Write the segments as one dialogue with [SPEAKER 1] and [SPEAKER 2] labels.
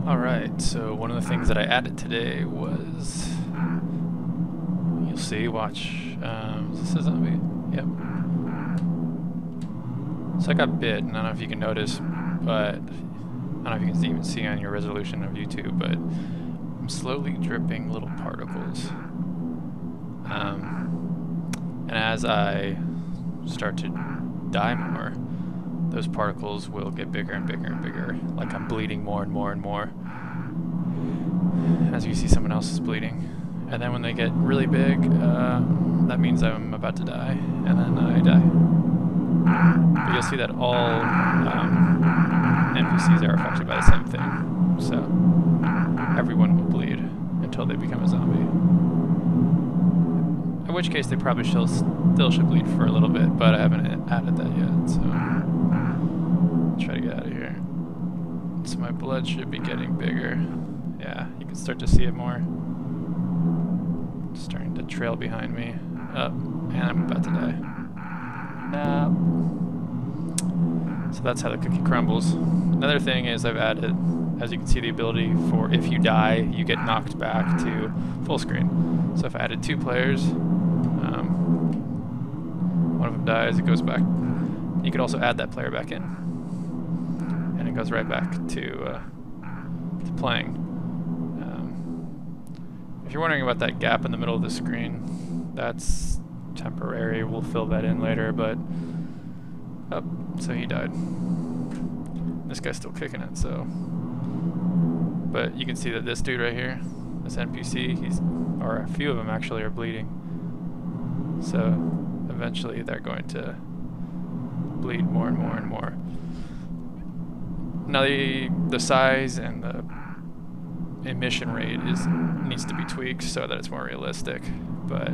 [SPEAKER 1] Alright, so one of the things that I added today was, you'll see, watch, is this a zombie? Yep. So I got bit, and I don't know if you can notice, but, I don't know if you can even see on your resolution of YouTube, but I'm slowly dripping little particles. And as I start to die more, those particles will get bigger and bigger and bigger, like I'm bleeding more and more and more. As you see, someone else is bleeding. And then when they get really big, that means I'm about to die, and then I die. But you'll see that all NPCs are affected by the same thing. So everyone will bleed until they become a zombie. In which case they probably still should bleed for a little bit, but I haven't added that yet, so try to get out of here. So my blood should be getting bigger. Yeah, you can start to see it more. It's starting to trail behind me. Up, and I'm about to die. No. So that's how the cookie crumbles. Another thing is I've added, as you can see, the ability for if you die, you get knocked back to full screen. So if I added 2 players, one of them dies, it goes back. You could also add that player back in, and it goes right back to playing. If you're wondering about that gap in the middle of the screen, that's temporary. We'll fill that in later, but so he died. This guy's still kicking it, so. But you can see that this dude right here, this NPC, or a few of them actually, are bleeding. So eventually they're going to bleed more and more and more. Now the size and the emission rate needs to be tweaked so that it's more realistic, but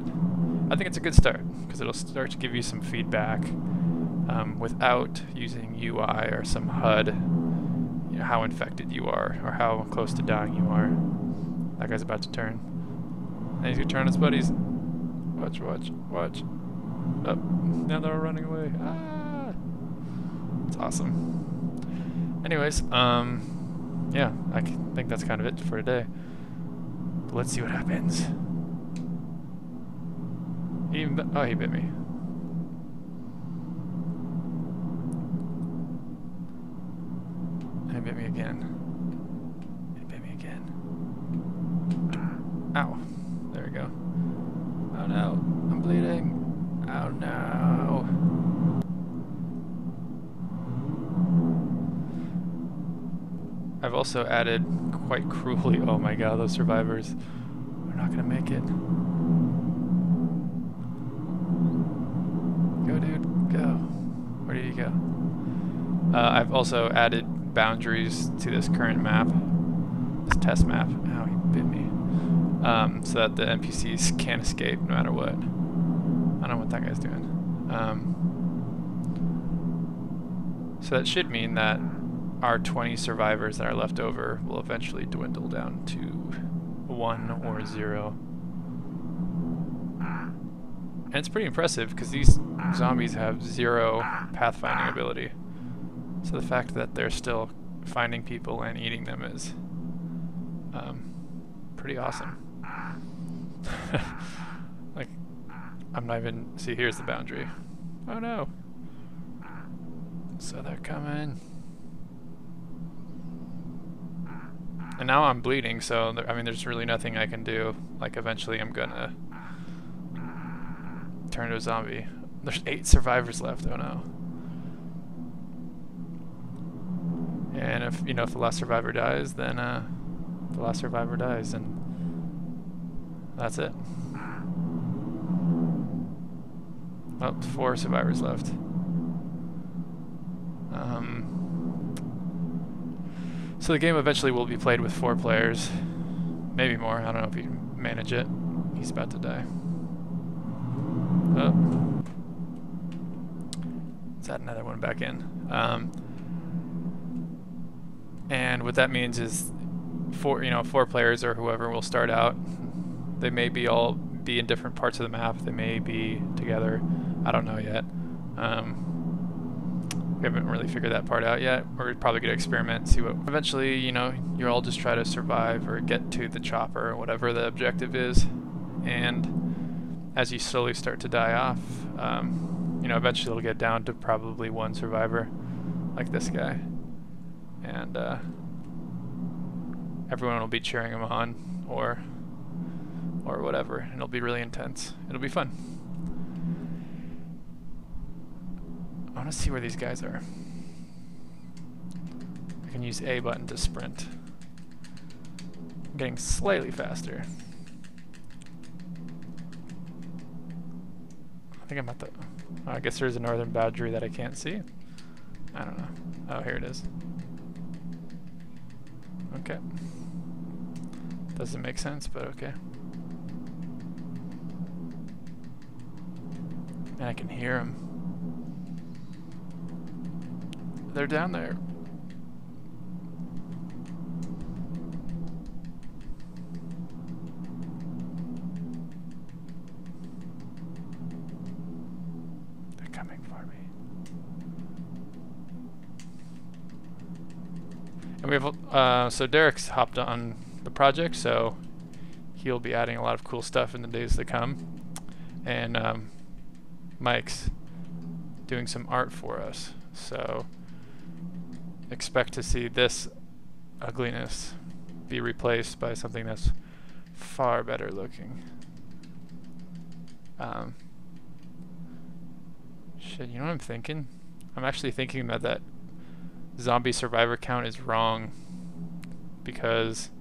[SPEAKER 1] I think it's a good start because it'll start to give you some feedback without using UI or some HUD, you know, how infected you are or how close to dying you are. That guy's about to turn. And he's gonna turn his buddies. Watch, watch, watch. Oh, now they're all running away. Ah! It's awesome. Anyways, yeah, I think that's kind of it for today. But let's see what happens. He bit me. And he bit me again. He bit me again. Ow. There we go. Oh no, I'm bleeding. Oh no. I've also added, quite cruelly, oh my god, those survivors are not gonna make it. Go dude, go. Where did he go? I've also added boundaries to this current map, this test map. Ow, he bit me. So that the NPCs can't escape no matter what. I don't know what that guy's doing. So that should mean that our 20 survivors that are left over will eventually dwindle down to 1 or 0. And it's pretty impressive because these zombies have 0 pathfinding ability. So the fact that they're still finding people and eating them is pretty awesome. Like, I'm not even, see, here's the boundary. Oh no. So they're coming. And now I'm bleeding, so I mean, there's really nothing I can do. Like, eventually I'm gonna turn to a zombie. There's 8 survivors left, oh no. And if, you know, if the last survivor dies, then the last survivor dies, and that's it. Oh, 4 survivors left. So the game eventually will be played with 4 players, maybe more. I don't know if you can manage it. He's about to die. Oh, let's add another one back in. And what that means is 4 players or whoever will start out. They may all be in different parts of the map. They may be together. I don't know yet. We haven't really figured that part out yet. We're probably going to experiment and see what... Eventually, you know, you'll all just try to survive or get to the chopper or whatever the objective is. And as you slowly start to die off, you know, eventually it'll get down to probably one survivor, like this guy. And everyone will be cheering him on, or whatever, and it'll be really intense. It'll be fun. I want to see where these guys are. I can use A button to sprint. I'm getting slightly faster. I think I'm at the... Oh, I guess there's a northern boundary that I can't see. I don't know. Oh, here it is. Okay. Doesn't make sense, but okay. And I can hear them. They're down there. They're coming for me. And we have, so Derek's hopped on the project, so he'll be adding a lot of cool stuff in the days to come. And Mike's doing some art for us, so expect to see this ugliness be replaced by something that's far better looking. Shit, you know what I'm thinking? I'm actually thinking that zombie survivor count is wrong, because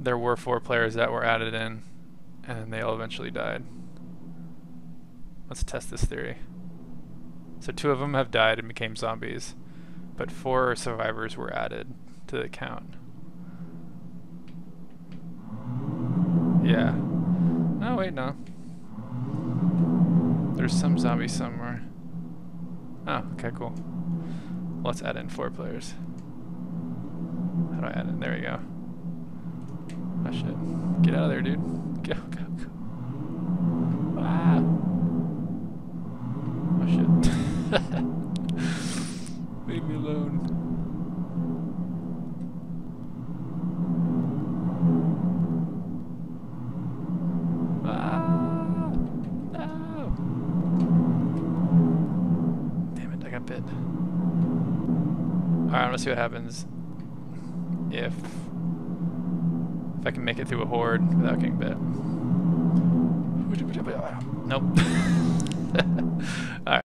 [SPEAKER 1] there were 4 players that were added in, and they all eventually died. Let's test this theory. So 2 of them have died and became zombies, but 4 survivors were added to the count. Yeah. No, wait, no. There's some zombies somewhere. Oh, okay, cool. Let's add in 4 players. How do I add in? There we go. Oh shit. Get out of there, dude. Go, go, go. Ah! Oh shit. Leave me alone. Ah! No! Damn it, I got bit. Alright, I want to see what happens if I can make it through a horde without getting bit. Nope. Alright.